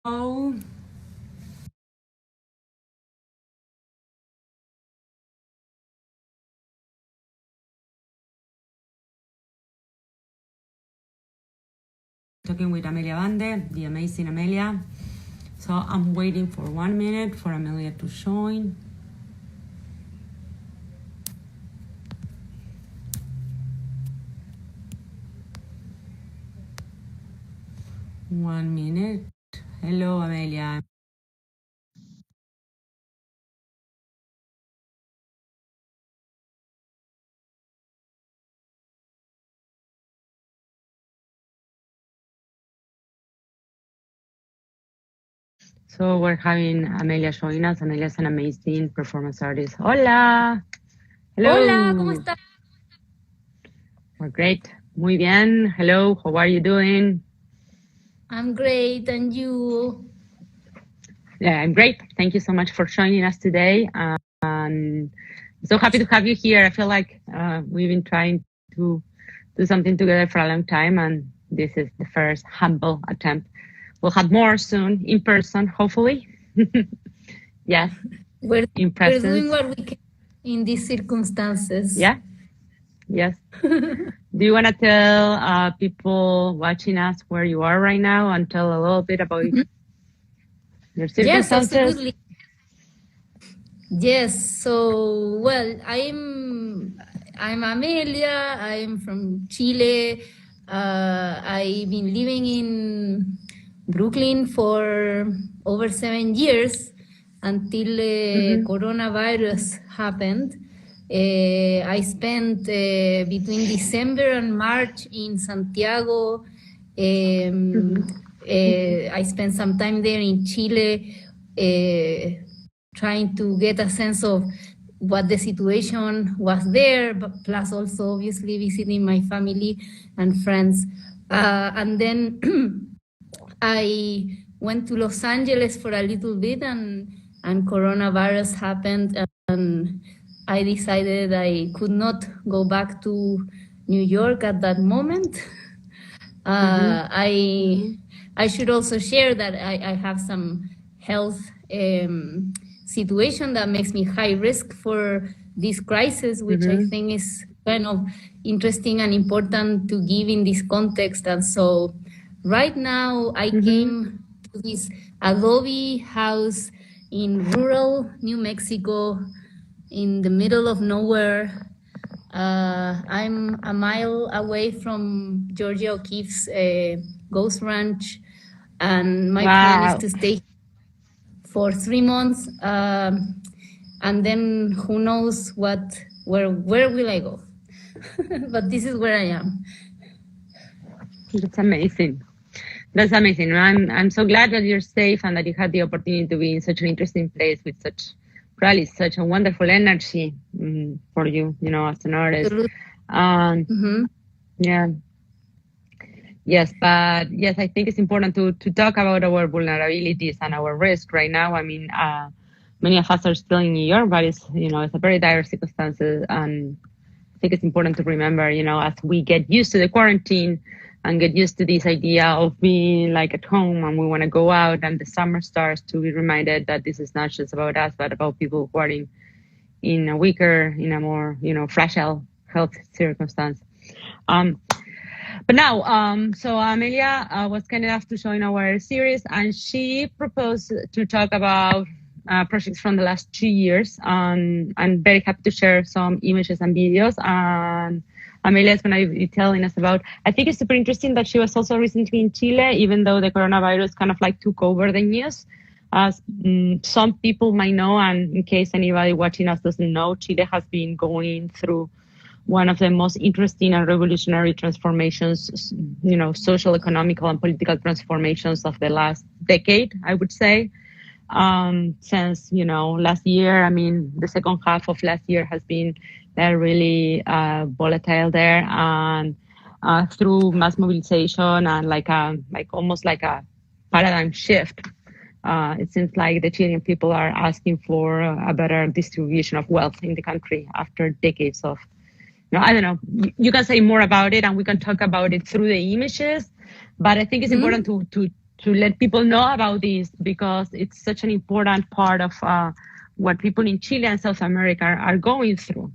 Talking with Amelia Bande, the amazing Amelia. So I'm waiting for 1 minute for Amelia to join. One minute. Hello, Amelia. So we're having Amelia join us. Amelia is an amazing performance artist. Hola. Hello. Hola, ¿cómo estás? We're great. Muy bien. Hello. How are you doing? I'm great, and you? Yeah, I'm great. Thank you so much for joining us today. And I'm so happy to have you here. I feel like we've been trying to do something together for a long time, and this is the first humble attempt. We'll have more soon in person, hopefully. Yes. We're doing what we can in these circumstances. Yeah. Yes. Do you want to tell people watching us where you are right now and tell a little bit about your circumstances? Yes, absolutely. Yes. So, well, I'm Amelia. I'm from Chile. I've been living in Brooklyn for over 7 years until coronavirus happened. I spent between December and March in Santiago. I spent some time there in Chile, trying to get a sense of what the situation was there, but plus also obviously visiting my family and friends. And then I went to Los Angeles for a little bit, and coronavirus happened, and I decided I could not go back to New York at that moment. I should also share that I have some health situation that makes me high risk for this crisis, which I think is kind of interesting and important to give in this context. And so right now I came to this adobe house in rural New Mexico, in the middle of nowhere. I'm a mile away from Georgia O'Keeffe's Ghost Ranch, and my plan is to stay for 3 months, and then who knows where will I go? But this is where I am. That's amazing. That's amazing. I'm so glad that you're safe and that you had the opportunity to be in such an interesting place with probably such a wonderful energy for you, as an artist. Yeah. Yes, but yes, I think it's important to talk about our vulnerabilities and our risk right now. I mean, many of us are still in New York, but it's a very dire circumstances, and I think it's important to remember, as we get used to the quarantine and get used to this idea of being like at home and we want to go out and the summer starts, to be reminded that this is not just about us, but about people who are in a weaker, in a more, fragile health circumstance. But now, so Amelia was kind enough to join our series, and she proposed to talk about projects from the last 2 years. I'm very happy to share some images and videos. And Amelia is going to be telling us about, I think it's super interesting that she was also recently in Chile, even though the coronavirus kind of like took over the news. As some people might know, and in case anybody watching us doesn't know, Chile has been going through one of the most interesting and revolutionary transformations, social, economical, and political transformations of the last decade, I would say. Since, last year, I mean, the second half of last year has been really volatile there, and through mass mobilization and almost like a paradigm shift. It seems like the Chilean people are asking for a better distribution of wealth in the country after decades of, I don't know, you can say more about it and we can talk about it through the images, but I think it's important to let people know about this, because it's such an important part of what people in Chile and South America are going through.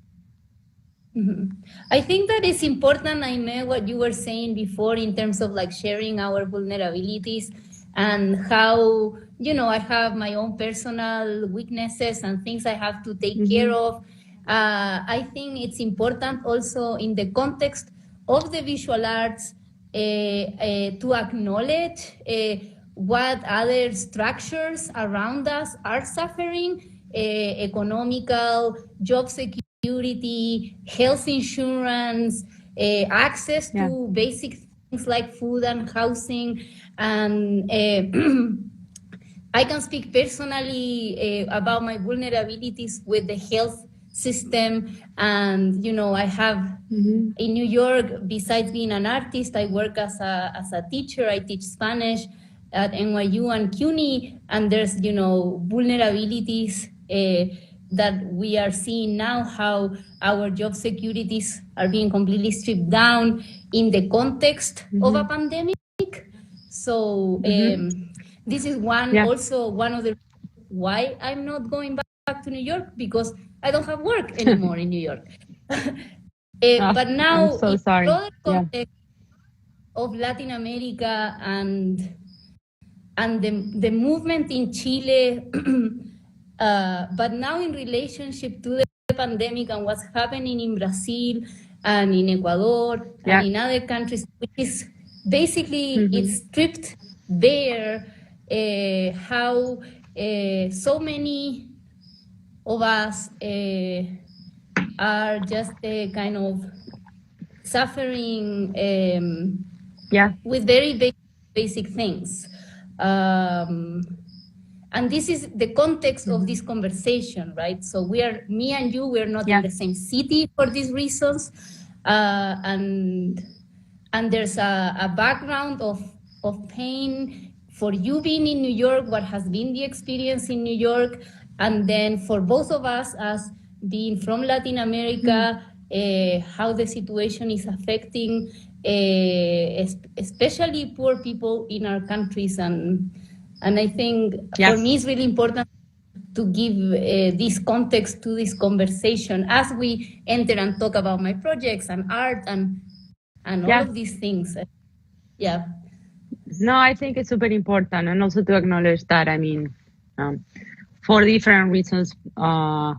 Mm-hmm. I think that it's important, Aimé, what you were saying before in terms of like sharing our vulnerabilities and how, you know, I have my own personal weaknesses and things I have to take care of. I think it's important also in the context of the visual arts to acknowledge what other structures around us are suffering, economical, job security, health insurance, access to basic things like food and housing. And I can speak personally about my vulnerabilities with the health system. And, you know, I have in New York, besides being an artist, I work as a teacher. I teach Spanish at NYU and CUNY. And there's, you know, vulnerabilities that we are seeing now, how our job securities are being completely stripped down in the context of a pandemic. So this is also one of the why I'm not going back to New York, because I don't have work anymore in New York. But now, I'm so sorry. In the context of Latin America and the movement in Chile, but now in relationship to the pandemic and what's happening in Brazil and in Ecuador and in other countries, which is basically it's stripped bare how so many of us are just kind of suffering with very basic things. And this is the context of this conversation, right? So me and you, we're not in the same city for these reasons. And there's a background of pain for you being in New York, what has been the experience in New York, and then for both of us as being from Latin America, how the situation is affecting especially poor people in our countries. And I think for me it's really important to give this context to this conversation as we enter and talk about my projects and art and all of these things. No, I think it's super important, and also to acknowledge that, I mean, for different reasons, I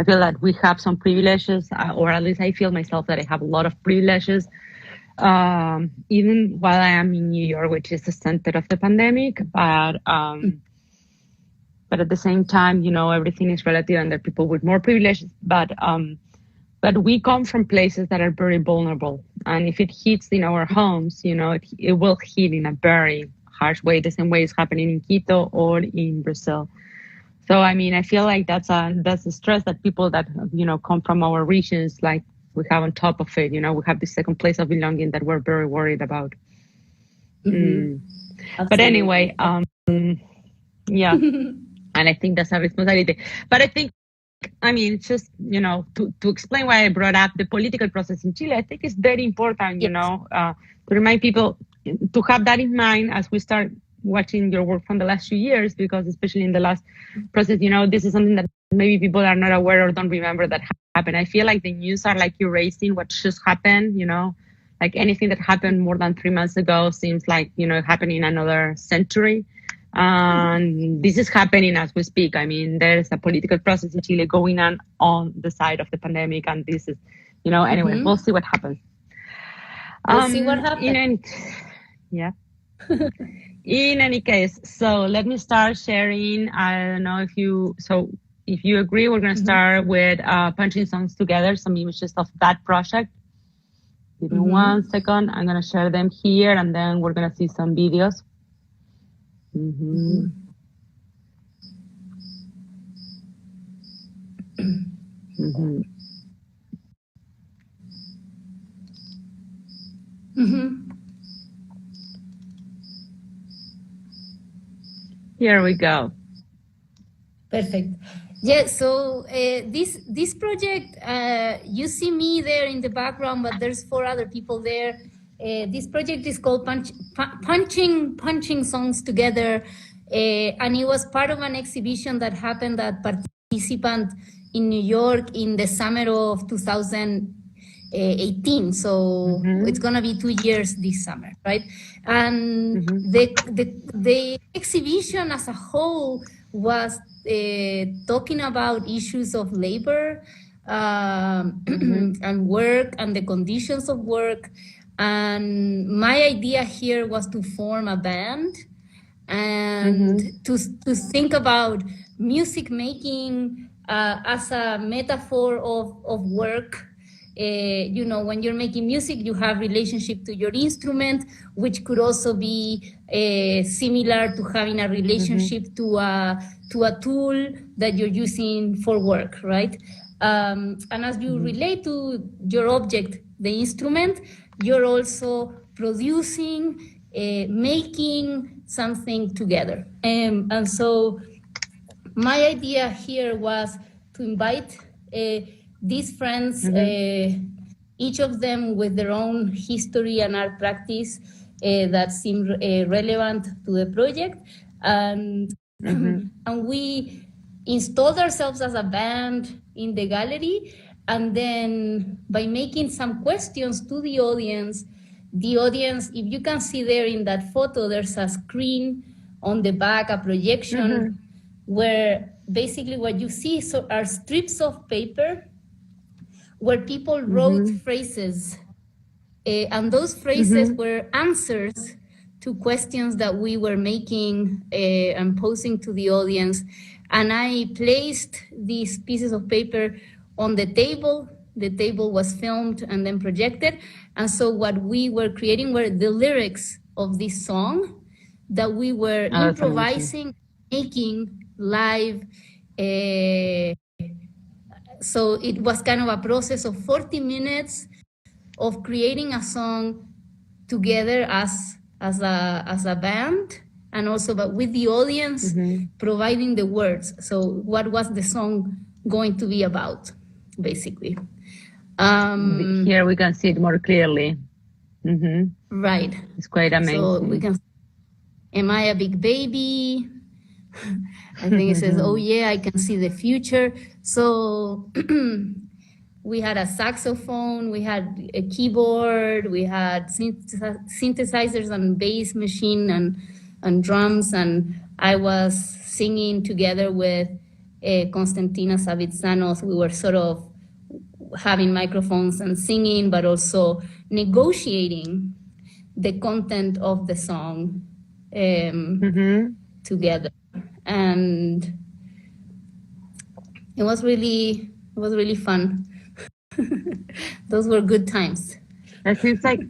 feel that we have some privileges, or at least I feel myself that I have a lot of privileges, even while I am in New York, which is the center of the pandemic. But at the same time, you know, everything is relative, and there are people with more privileges. But we come from places that are very vulnerable. And if it hits in our homes, you know, it will hit in a very harsh way, the same way it's happening in Quito or in Brazil. So, I mean, I feel like that's the stress that people that, you know, come from our regions, like we have on top of it, you know, we have this second place of belonging that we're very worried about. But anyway, and I think that's a responsibility. But I mean, just, you know, to explain why I brought up the political process in Chile, I think it's very important, you know, to remind people to have that in mind as we start watching your work from the last few years, because especially in the last process, you know, this is something that maybe people are not aware or don't remember that happened. I feel like the news are like erasing what just happened, you know, like anything that happened more than 3 months ago seems like, you know, happening another century. And this is happening as we speak. I mean, there's a political process in Chile going on the side of the pandemic, and this is, you know, anyway, we'll see what happens. We'll see what happens. In any case, so let me start sharing. I don't know if you agree, we're going to start with punching songs together, some images of that project. Give me 1 second. I'm going to share them here, and then we're going to see some videos. Here we go. Perfect. Yeah, so this project, you see me there in the background, but there's 4 other people there. This project is called Punching Songs Together, and it was part of an exhibition that happened at Participant in New York in the summer of 2018. So it's gonna be 2 years this summer, right? And the exhibition as a whole was talking about issues of labor and work and the conditions of work. And my idea here was to form a band and to think about music making as a metaphor of work. You know, when you're making music, you have relationship to your instrument, which could also be similar to having a relationship to a tool that you're using for work, right? And as you relate to your object, the instrument, you're also producing, making something together. And so my idea here was to invite these friends, each of them with their own history and art practice that seemed relevant to the project. And we installed ourselves as a band in the gallery. And then by making some questions to the audience, if you can see there in that photo, there's a screen on the back, a projection, where basically what you see are strips of paper where people wrote phrases. And those phrases were answers to questions that we were making and posing to the audience. And I placed these pieces of paper on the table. The table was filmed and then projected. And so what we were creating were the lyrics of this song that we were improvising, making live. So it was kind of a process of 40 minutes of creating a song together as a band, and also but with the audience providing the words. So what was the song going to be about, basically? Here we can see it more clearly. Right. It's quite amazing. So we can. Am I a big baby? I think it says, oh yeah, I can see the future. So we had a saxophone, we had a keyboard, we had synthesizers and bass machine and drums. And I was singing together with Constantina Savitsanos. We were sort of having microphones and singing, but also negotiating the content of the song together. And it was really fun. Those were good times. That seems like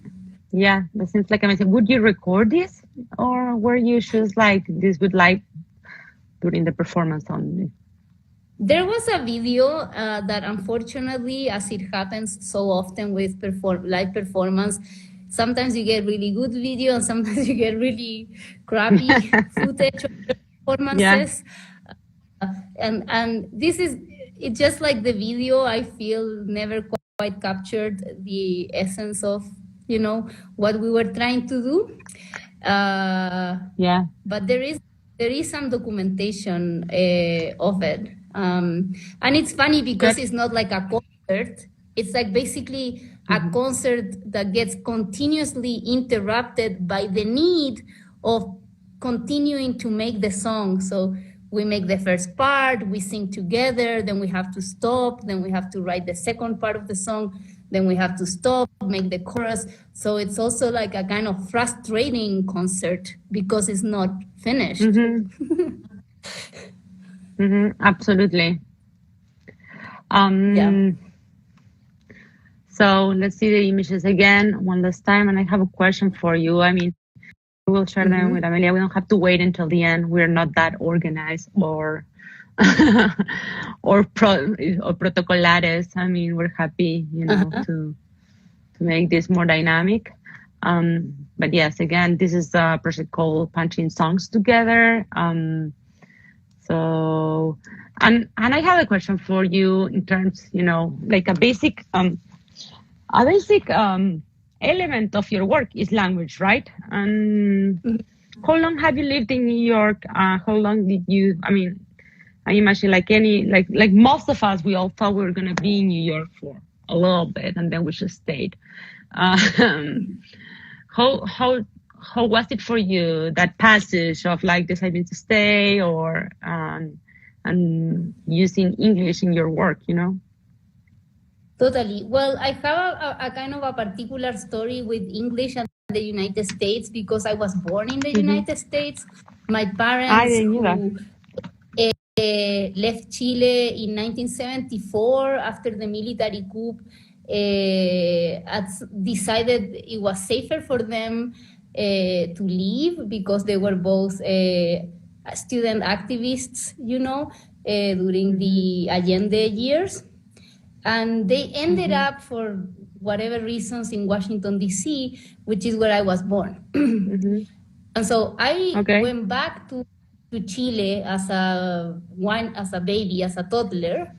amazing. Would you record this, or were you just like this with live during the performance only? There was a video that unfortunately, as it happens so often with live performance, sometimes you get really good video and sometimes you get really crappy footage of performances. And this is, it's just like the video, I feel, never quite captured the essence of, you know, what we were trying to do. But there is some documentation of it. And it's funny because it's not like a concert. It's like basically a concert that gets continuously interrupted by the need of continuing to make the song. So we make the first part, we sing together, then we have to stop, then we have to write the second part of the song, then we have to stop, make the chorus. So it's also like a kind of frustrating concert because it's not finished. Absolutely. So let's see the images again one last time. And I have a question for you. I mean, we will share them with Amelia. We don't have to wait until the end. We're not that organized or protocolares. I mean, we're happy, you know, to make this more dynamic. But yes, again, this is a project called Punching Songs Together. So, and I have a question for you in terms, you know, like a basic element of your work is language, right? And how long have you lived in New York? How long did you, I imagine like most of us, we all thought we were going to be in New York for a little bit and then we just stayed. How was it for you, that passage of like deciding to stay or and using English in your work, you know? Totally. Well, I have a kind of a particular story with English and the United States because I was born in the United States. My parents left Chile in 1974 after the military coup. Decided it was safer for them to leave because they were both student activists, you know, during the Allende years. And they ended up, for whatever reasons, in Washington, D.C., which is where I was born. And so I went back to Chile as a baby, as a toddler.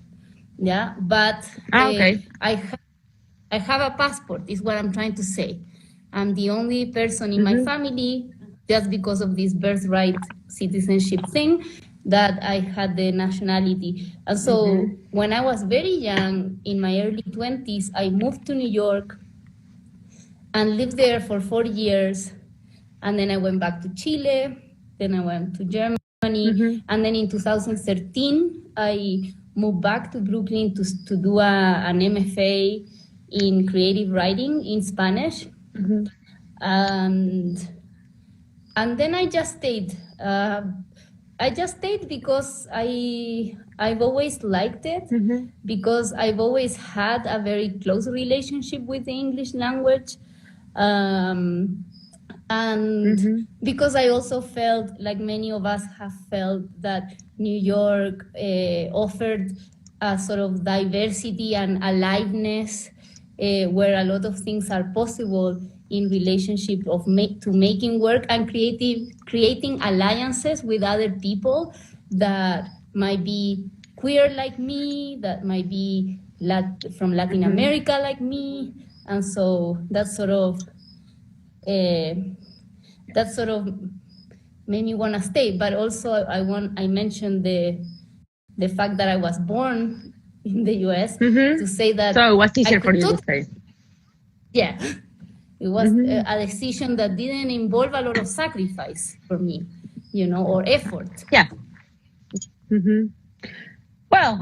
Yeah, but I have a passport, is what I'm trying to say. I'm the only person in my family, just because of this birthright citizenship thing, that I had the nationality. And so when I was very young, in my early 20s, I moved to New York and lived there for 4 years. And then I went back to Chile, then I went to Germany. And then in 2013, I moved back to Brooklyn to do an MFA in creative writing in Spanish. And then I just stayed. I just stayed because I've always liked it, because I've always had a very close relationship with the English language. And because I also felt, like many of us have felt, that New York offered a sort of diversity and aliveness where a lot of things are possible in relationship to making work and creating alliances with other people that might be queer like me, that might be from Latin America like me. And so that sort of made me want to stay. But also I mentioned the fact that I was born in the US to say that. So it was easier for you to stay. Yeah. It was a decision that didn't involve a lot of sacrifice for me, you know, or effort. Yeah. Well,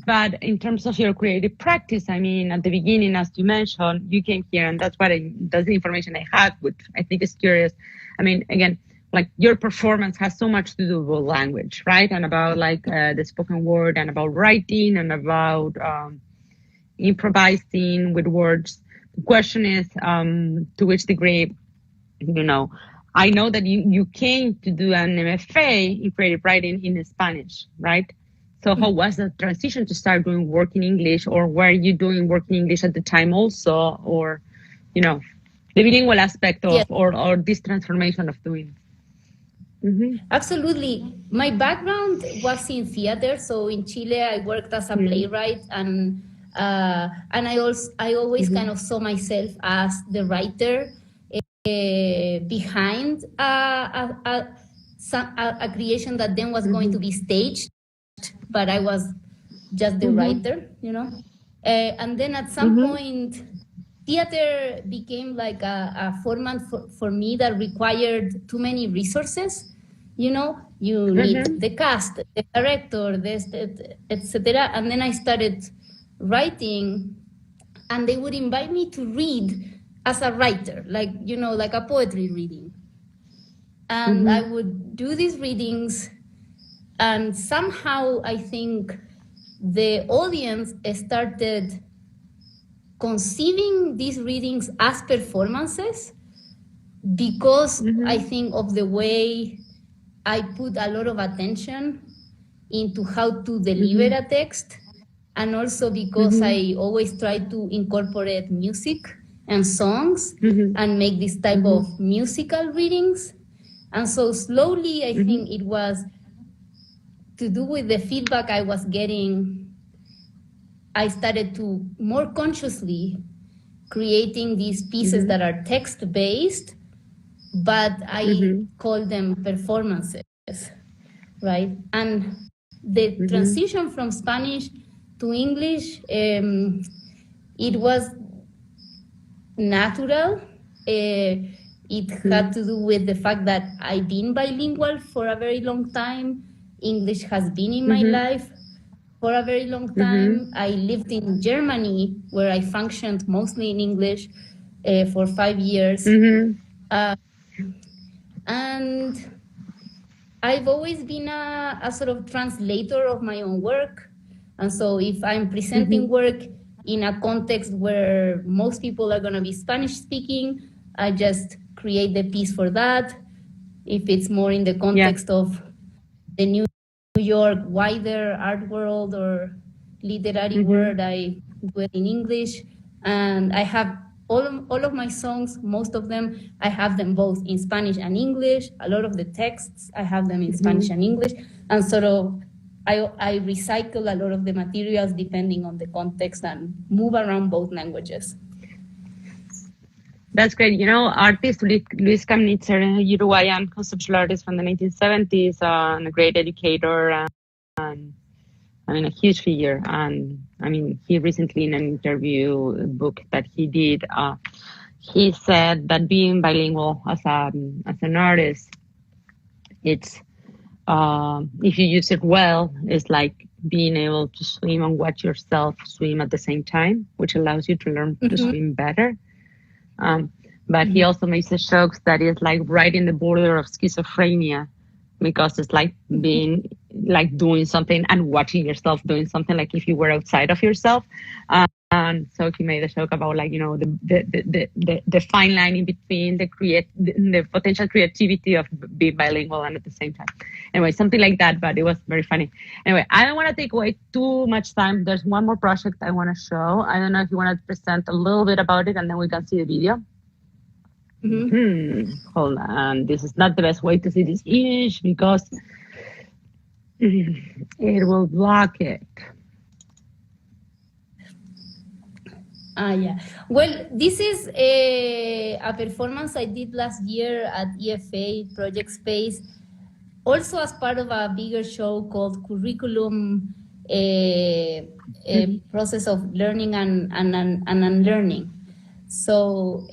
but in terms of your creative practice, at the beginning, as you mentioned, you came here, and that's the information I had, which I think is curious. Again, like your performance has so much to do with language, right? And about like the spoken word, and about writing, and about improvising with words. The question is, to which degree, you know, I know that you came to do an MFA in creative writing in Spanish, right? So how was the transition to start doing work in English, or were you doing work in English at the time also, or, you know, the bilingual aspect of, or this transformation of doing? Absolutely. My background was in theater. So in Chile, I worked as a playwright, and I always kind of saw myself as the writer behind a creation that then was going to be staged, but I was just the writer, you know. And then at some point, theater became like a format for me that required too many resources. You know, you need the cast, the director, etc. And then I started writing, and they would invite me to read as a writer, like, you know, like a poetry reading. And I would do these readings, and somehow I think the audience started conceiving these readings as performances, because I think of the way I put a lot of attention into how to deliver a text, and also because I always try to incorporate music and songs and make this type of musical readings. And so slowly, I think it was to do with the feedback I was getting, I started to more consciously creating these pieces that are text-based, but I call them performances, right? And the transition from Spanish to English, it was natural. It had to do with the fact that I've been bilingual for a very long time. English has been in my life for a very long time. I lived in Germany, where I functioned mostly in English for 5 years. And I've always been a sort of translator of my own work. And so if I'm presenting work in a context where most people are going to be Spanish speaking, I just create the piece for that. If it's more in the context of the New York wider art world or literary world, I do it in English. And I have all of my songs, most of them, I have them both in Spanish and English. A lot of the texts, I have them in Spanish and English. And sort of, I recycle a lot of the materials depending on the context and move around both languages. That's great. You know, artist Luis Kamnitzer, a Uruguayan conceptual artist from the 1970s, and a great educator, and I mean, a huge figure. And I mean, he recently in an interview book that he did, he said that being bilingual as an artist, it's if you use it well, it's like being able to swim and watch yourself swim at the same time, which allows you to learn to swim better. But he also makes the jokes that it's like right in the border of schizophrenia, because it's like being like doing something and watching yourself doing something, like if you were outside of yourself. And so he made a joke about, like, you know, the fine line in between the potential creativity of being bilingual and at the same time. Anyway, something like that, but it was very funny. Anyway, I don't want to take away too much time. There's one more project I want to show. I don't know if you want to present a little bit about it and then we can see the video. Hold on. This is not the best way to see this image because it will block it. Yeah. Well, this is a performance I did last year at EFA Project Space, also as part of a bigger show called Curriculum, a process of learning and unlearning. So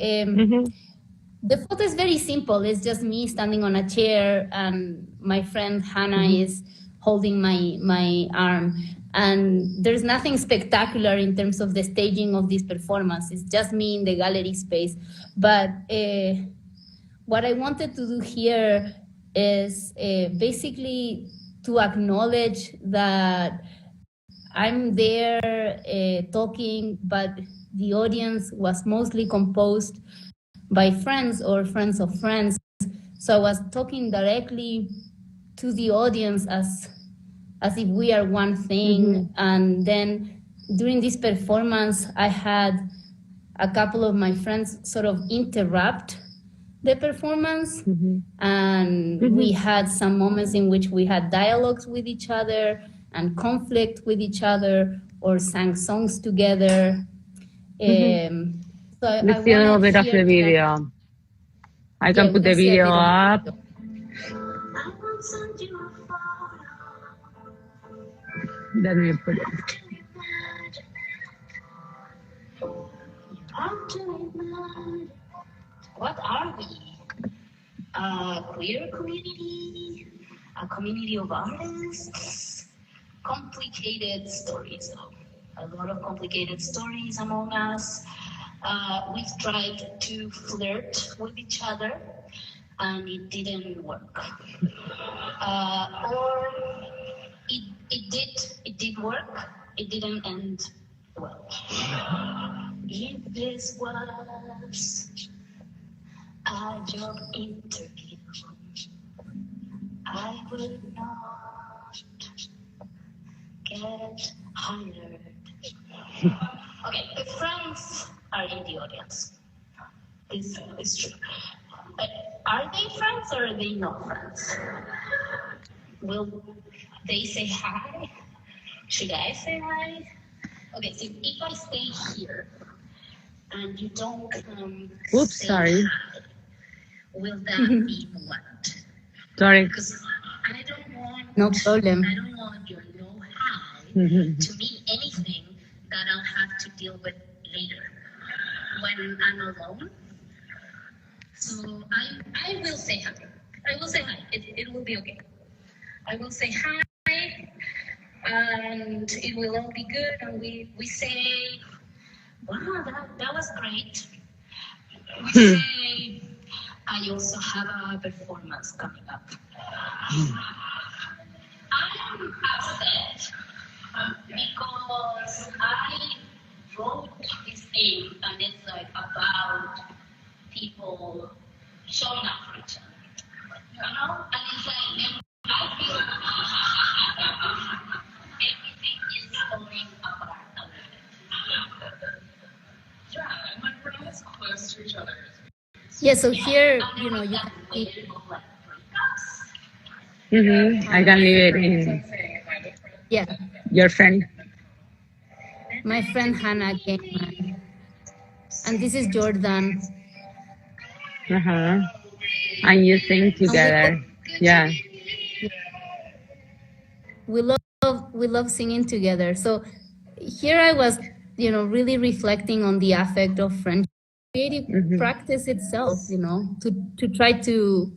the photo is very simple. It's just me standing on a chair and my friend Hannah is holding my arm. And there's nothing spectacular in terms of the staging of this performance. It's just me in the gallery space. But what I wanted to do here is basically to acknowledge that I'm there talking, but the audience was mostly composed by friends or friends of friends. So I was talking directly to the audience as if we are one thing. And then during this performance, I had a couple of my friends sort of interrupt the performance. And we had some moments in which we had dialogues with each other and conflict with each other, or sang songs together. So let's see a little bit of the video. I can put the video up. Let me put it. What are we? A queer community? A community of artists? Complicated stories, though. A lot of complicated stories among us. We've tried to flirt with each other, and it didn't work. Or it did work. It didn't end well. If this was a job interview, I would not get hired. Okay, the friends are in the audience. This is true. But are they friends or are they not friends? Will they say hi? Should I say hi? Okay, so if I stay here, and you don't come. Oops, sorry. Hi, will that be what? Sorry. Because I don't want. No problem. I don't want your no hi to mean anything that I'll have to deal with later when I'm alone. So I will say hi. I will say hi. It will be okay. I will say hi, and it will all be good. And we say, wow, that was great. We say, I also have a performance coming up. I'm upset because I wrote this thing, and it's like about people showing up for each other. You know? And it's like, I feel everything is falling apart a little bit. Yeah, and my friends close to each other. Yeah, so here, you know, you can see. I can leave it in. Yeah. Your friend. My friend Hannah came, and this is Jordan. And you sing together. Yeah. We love singing together. So here I was, you know, really reflecting on the affect of friendship, creative practice itself, you know, to try to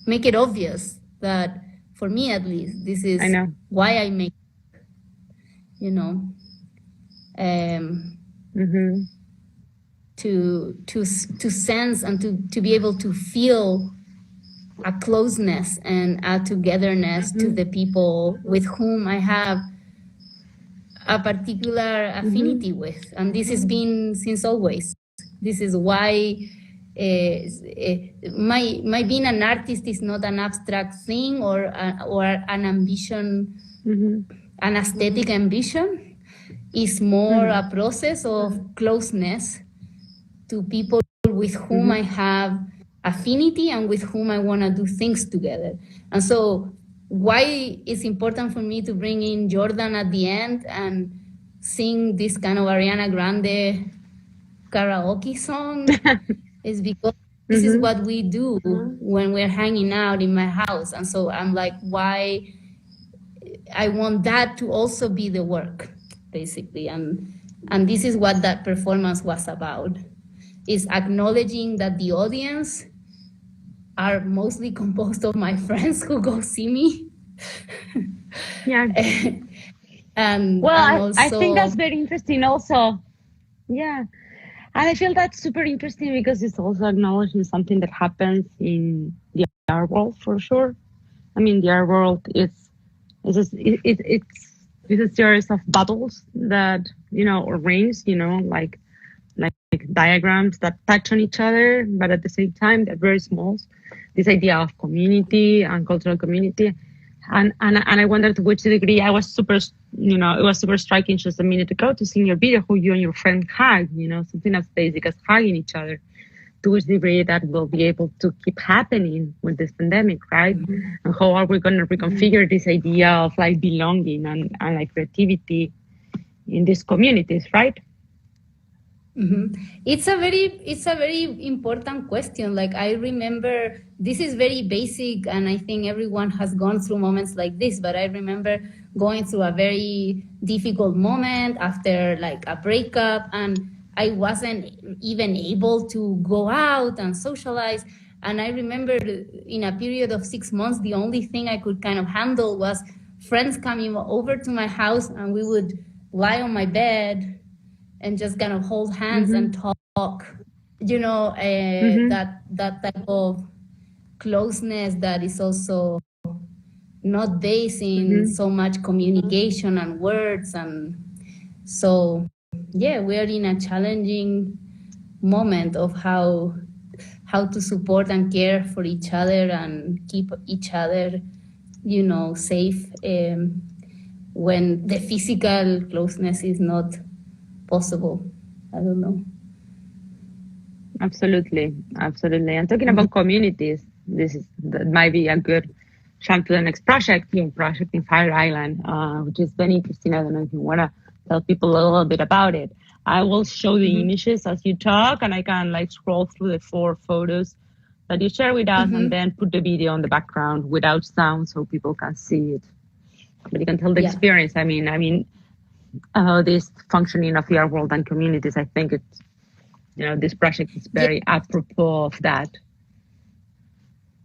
make it obvious that for me at least, this is why I make, you know, to sense and to be able to feel a closeness and a togetherness to the people with whom I have a particular affinity with. And this has been since always. This is why my being an artist is not an abstract thing or an ambition, an aesthetic ambition. It's more a process of closeness to people with whom I have affinity and with whom I want to do things together. And so why it's important for me to bring in Jordan at the end and sing this kind of Ariana Grande karaoke song is because this is what we do when we're hanging out in my house. And so I'm like, why I want that to also be the work, basically. And this is what that performance was about, is acknowledging that the audience are mostly composed of my friends who go see me. Yeah. and also, I think that's very interesting also. Yeah. And I feel that's super interesting because it's also acknowledging something that happens in the art world for sure. I mean, the art world it's a series of bubbles that, you know, or rings, you know, like diagrams that touch on each other, but at the same time they're very small. This idea of community and cultural community, and I wonder to which degree I was super, you know, it was super striking just a minute ago to see in your video how you and your friend hug, you know, something as basic as hugging each other. To which degree that will be able to keep happening with this pandemic, right? And how are we going to reconfigure this idea of like belonging and like creativity in these communities, right? It's a very important question. Like, I remember, this is very basic, and I think everyone has gone through moments like this, but I remember going through a very difficult moment after like a breakup, and I wasn't even able to go out and socialize. And I remember in a period of 6 months, the only thing I could kind of handle was friends coming over to my house, and we would lie on my bed and just kind of hold hands and talk, you know, that type of closeness that is also not based in so much communication and words. And so, yeah, we are in a challenging moment of how to support and care for each other and keep each other, you know, safe when the physical closeness is not possible. I don't know. Absolutely. And talking about communities, that might be a good jump to the next project in Fire Island, which is very interesting. I don't know if you want to tell people a little bit about it. I will show the images as you talk, and I can like scroll through the 4 photos that you share with us, and then put the video on the background without sound so people can see it. But you can tell the experience. I mean, this functioning of the art world and communities. I think it's, this project is very apropos of that.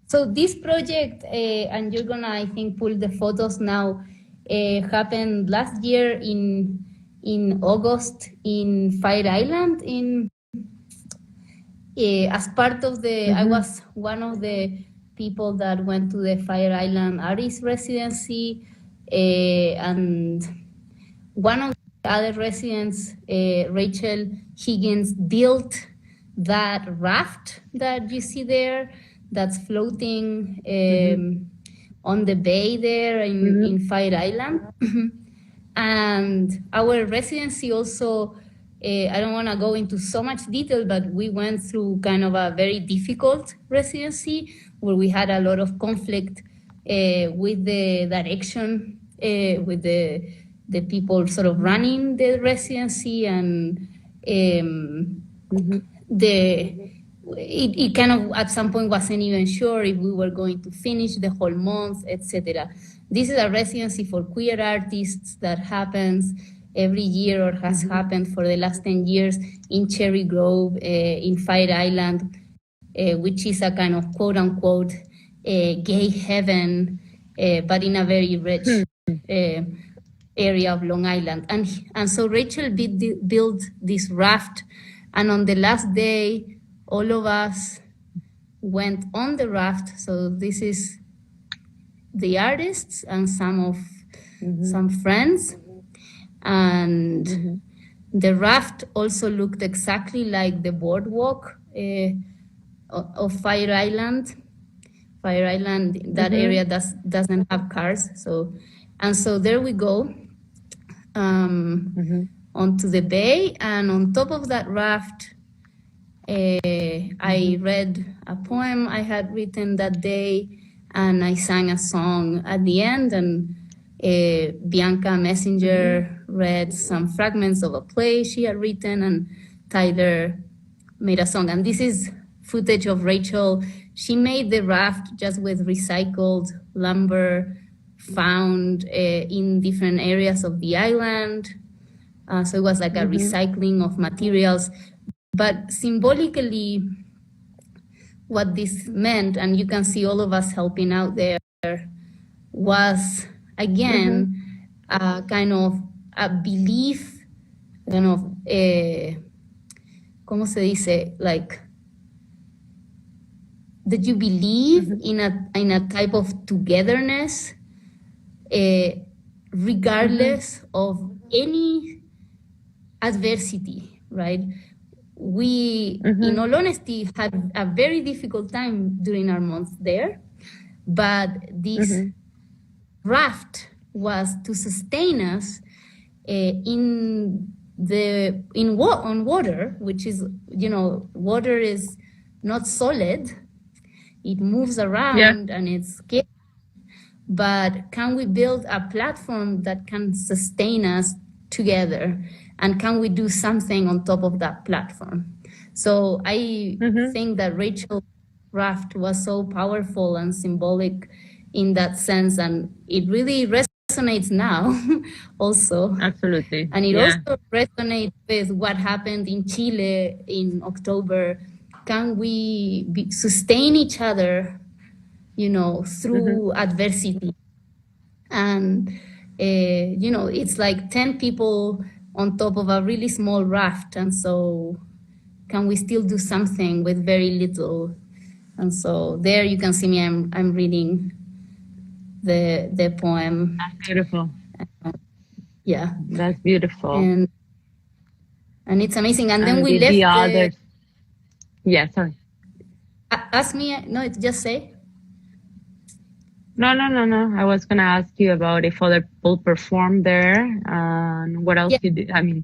So this project, and you're gonna, I think, pull the photos now, happened last year in August in Fire Island. As part of the, I was one of the people that went to the Fire Island Artists Residency, and one of the other residents, Rachel Higgins, built that raft that you see there, that's floating on the bay there in Fire Island. And our residency also, I don't want to go into so much detail, but we went through kind of a very difficult residency where we had a lot of conflict with the direction, with the people sort of running the residency, and it kind of at some point wasn't even sure if we were going to finish the whole month, etc. This is a residency for queer artists that happens every year, or has happened for the last 10 years, in Cherry Grove, in Fire Island, which is a kind of quote unquote gay heaven, but in a very rich area of Long Island. And so Rachel built this raft, and on the last day, all of us went on the raft. So this is the artists and some friends. And the raft also looked exactly like the boardwalk of Fire Island. Fire Island, that area doesn't have cars. So there we go, onto the bay. And on top of that raft, I read a poem I had written that day, and I sang a song at the end, and Bianca Messenger read some fragments of a play she had written, and Tyler made a song. And this is footage of Rachel. She made the raft just with recycled lumber found in different areas of the island. So it was like a recycling of materials. But symbolically, what this meant, and you can see all of us helping out there, was, again, kind of a belief, kind of, ¿cómo se dice? Like, that you believe in a type of togetherness, regardless of any adversity, right? We, in all honesty, had a very difficult time during our month there, but this raft was to sustain us on water, which is, water is not solid. It moves around and it's scary. But can we build a platform that can sustain us together? And can we do something on top of that platform? So I think that Rachel's raft was so powerful and symbolic in that sense. And it really resonates now also. Absolutely. And it also resonates with what happened in Chile in October. Can we sustain each other, through adversity? And, it's like 10 people on top of a really small raft. And so can we still do something with very little? And so there you can see me, I'm reading the poem. That's beautiful. Yeah. That's beautiful. And it's amazing. And then we left the others. Yeah, sorry. Ask me, no, just say. No. I was going to ask you about if other people performed there and what else you did. I mean,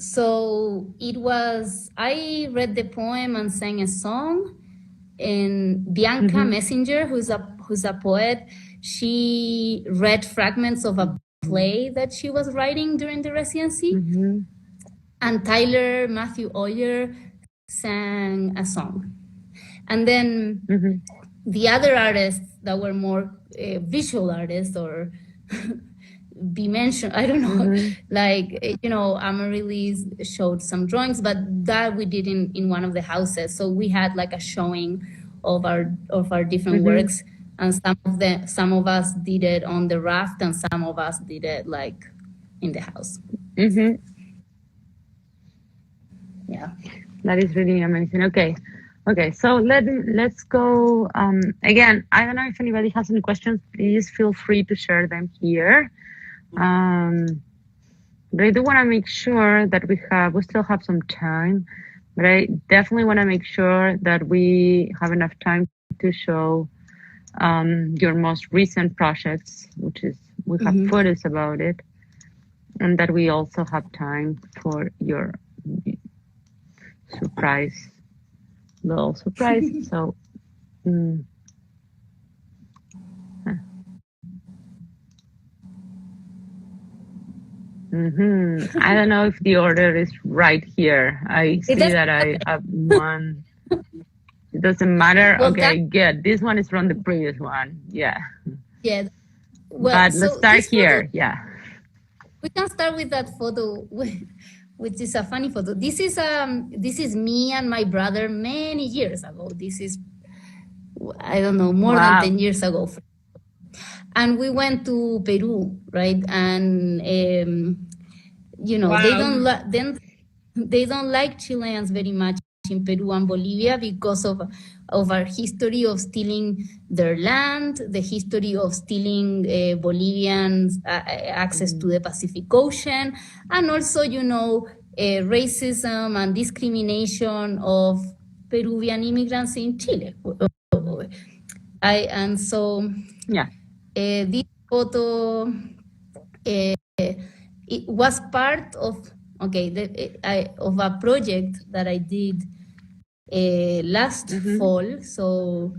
So it was, I read the poem and sang a song, and Bianca Messenger, who's a poet, she read fragments of a play that she was writing during the residency. And Tyler Matthew Oyer sang a song. And then the other artists that were more visual artists or be mentioned, I don't know, like, you know, Amaryllis showed some drawings, but that we did in one of the houses. So we had like a showing of our different works, and some of us did it on the raft, and some of us did it like in the house. Yeah, that is really amazing. Okay, so let's go again. I don't know if anybody has any questions. Please feel free to share them here. But I do want to make sure that we still have some time, but I definitely want to make sure that we have enough time to show your most recent projects, which is we have photos about it, and that we also have time for your little surprise. So I don't know if the order is right here. I see that I have one. It doesn't matter. Well, okay, good. This one is from the previous one. Yeah. Yeah. Well, but let's start here. Yeah. We can start with that photo, which is a funny photo. This is me and my brother many years ago. This is, I don't know, more than 10 years ago. And we went to Peru, right? And you know, they don't like Chileans very much in Peru and Bolivia because of our history of stealing their land, the history of stealing Bolivians' access to the Pacific Ocean, and also, you know, racism and discrimination of Peruvian immigrants in Chile. This photo, it was part of of a project that I did last fall, so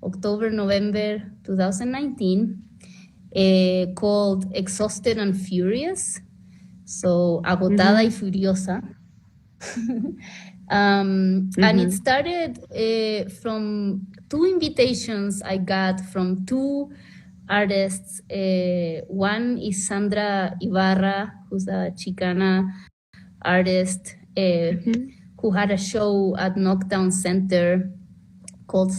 October, November 2019, called Exhausted and Furious, so Agotada y Furiosa. And it started from two invitations I got from two artists. One is Sandra Ibarra, who's a Chicana artist who had a show at Knockdown Center called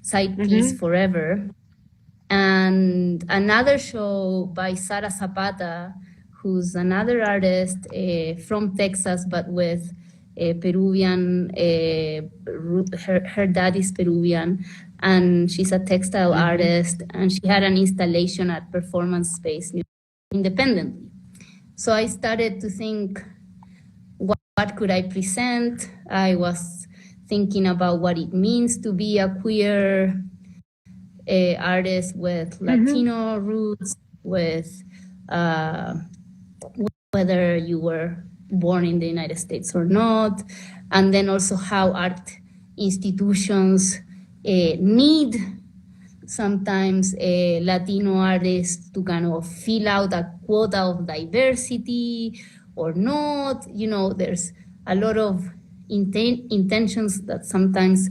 Side Piece Forever, and another show by Sara Zapata, who's another artist from Texas but with Peruvian, her dad is Peruvian, and she's a textile artist, and she had an installation at Performance Space independently. So I started to think, what could I present? I was thinking about what it means to be a queer artist with Latino roots, with whether you were born in the United States or not, and then also how art institutions need sometimes Latino artists to kind of fill out a quota of diversity or not. You know, there's a lot of intentions that sometimes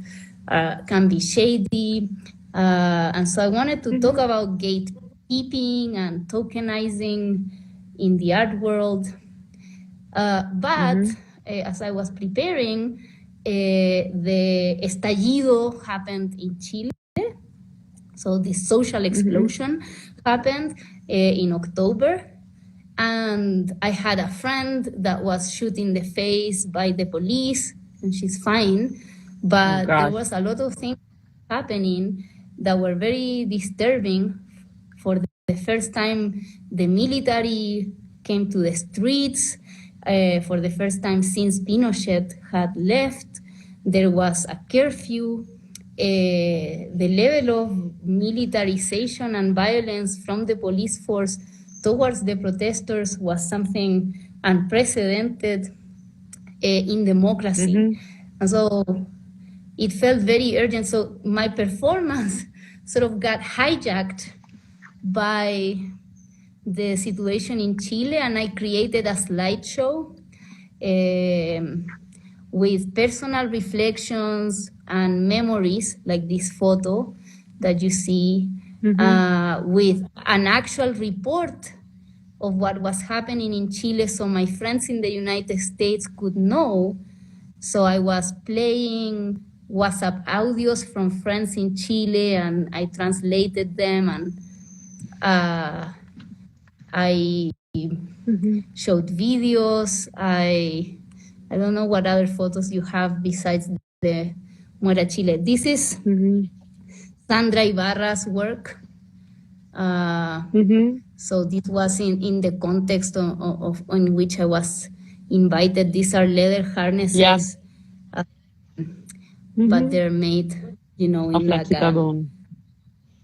can be shady. And so I wanted to talk about gatekeeping and tokenizing in the art world. But as I was preparing, the estallido happened in Chile. So this social explosion happened in October. And I had a friend that was shot in the face by the police, and she's fine. But there was a lot of things happening that were very disturbing. For the first time, the military came to the streets. For the first time since Pinochet had left, there was a curfew. The level of militarization and violence from the police force towards the protesters was something unprecedented in democracy. And so it felt very urgent. So my performance sort of got hijacked by the situation in Chile, and I created a slideshow with personal reflections and memories, like this photo that you see, with an actual report of what was happening in Chile, so my friends in the United States could know. So I was playing WhatsApp audios from friends in Chile, and I translated them, and I showed videos. I don't know what other photos you have besides the Muera Chile. This is Sandra Ibarra's work. So this was in the context of in which I was invited. These are leather harnesses, but they're made, in like a bone.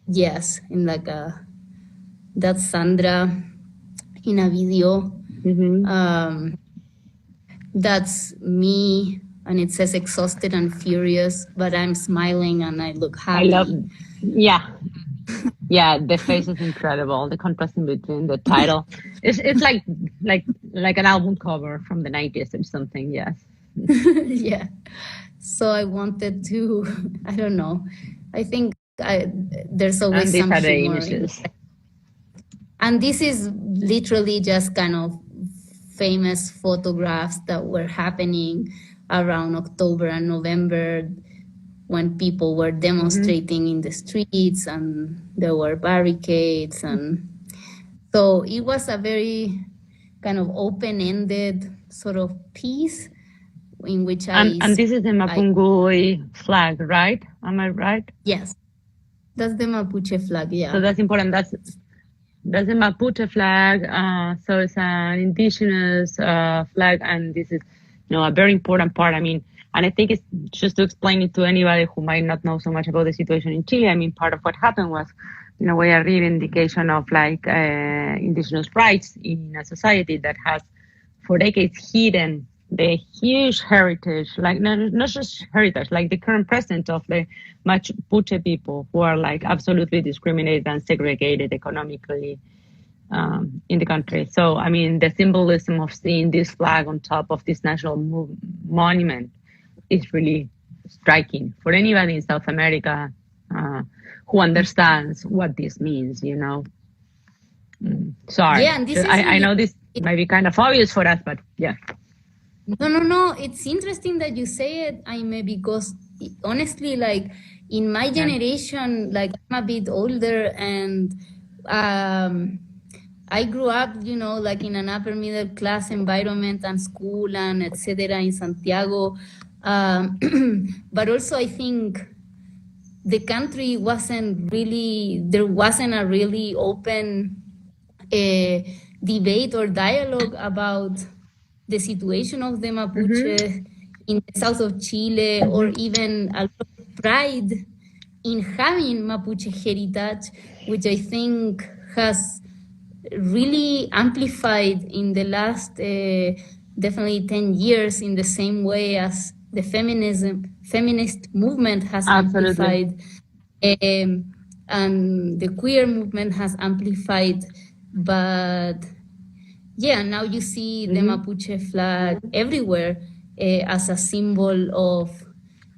Yes, in like a. That's Sandra in a video. That's me, and it says exhausted and furious, but I'm smiling and I look happy. Yeah, the face is incredible. The contrast in between the title, it's like an album cover from the 90s or something. Yes. Yeah. So I wanted to, I don't know. I think there's always some humor. And this is literally just kind of famous photographs that were happening around October and November, when people were demonstrating in the streets and there were barricades. And so it was a very kind of open-ended sort of piece in which and this is the Mapungui flag, right? Am I right? Yes. That's the Mapuche flag, yeah. So that's important. That's the Mapuche flag. So it's an indigenous flag, and this is, a very important part. I mean, and I think it's just to explain it to anybody who might not know so much about the situation in Chile. I mean, part of what happened was, in a way, a reivindication of indigenous rights in a society that has, for decades, hidden the huge heritage, not just heritage, like the current presence of the Mapuche people, who are absolutely discriminated and segregated economically in the country. So, I mean, the symbolism of seeing this flag on top of this national monument is really striking for anybody in South America who understands what this means, Sorry. Yeah, and this I know this might be kind of obvious for us, but yeah. No. It's interesting that you say it, Aimé, because honestly, in my generation, I'm a bit older, and I grew up, in an upper middle class environment and school and etc. in Santiago. But also I think the country there wasn't a really open debate or dialogue about the situation of the Mapuche in the south of Chile, or even a lot of pride in having Mapuche heritage, which I think has really amplified in the last definitely 10 years, in the same way as the feminist movement has amplified, and the queer movement has amplified. But yeah, now you see the Mapuche flag everywhere as a symbol of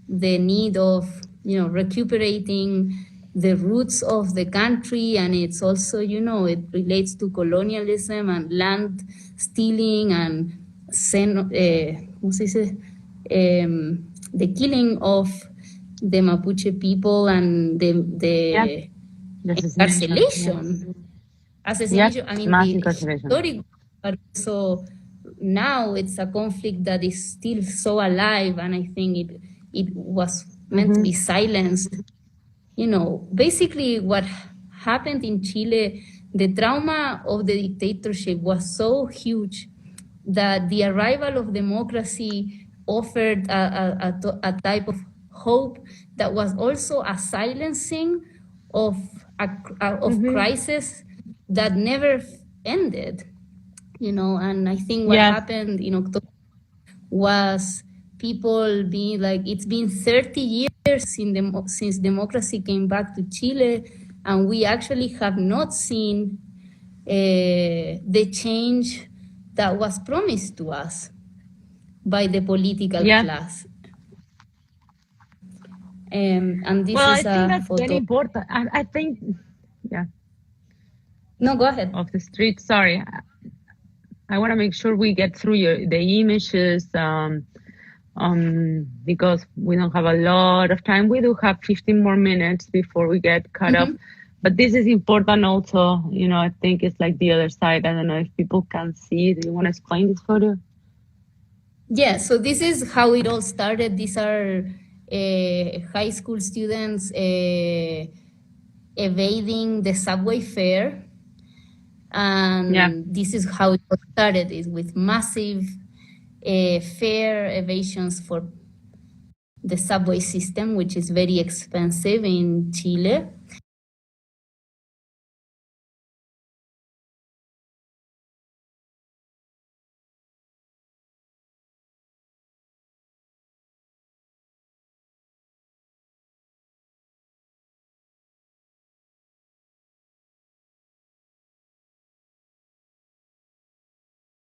the need of, recuperating the roots of the country. And it's also, it relates to colonialism and land stealing and the killing of the Mapuche people and the incarceration. Assassination. I mean, the historic, but also now it's a conflict that is still so alive, and I think it was meant to be silenced. Basically what happened in Chile, the trauma of the dictatorship was so huge that the arrival of democracy offered a type of hope that was also a silencing of crisis that never ended, and I think what happened in October was people being it's been 30 years since democracy came back to Chile, and we actually have not seen the change that was promised to us by the political class. And this well, is I think that's photo. very important. I think, yeah. No, go ahead. Of the street, sorry. I want to make sure we get through the images because we don't have a lot of time. We do have 15 more minutes before we get cut off. But this is important also, you know, I think it's like the other side. I don't know if people can see. Do you want to explain this photo? Yeah, so this is how it all started. These are high school students evading the subway fare. And this is how it started, is with massive fare evasions for the subway system, which is very expensive in Chile.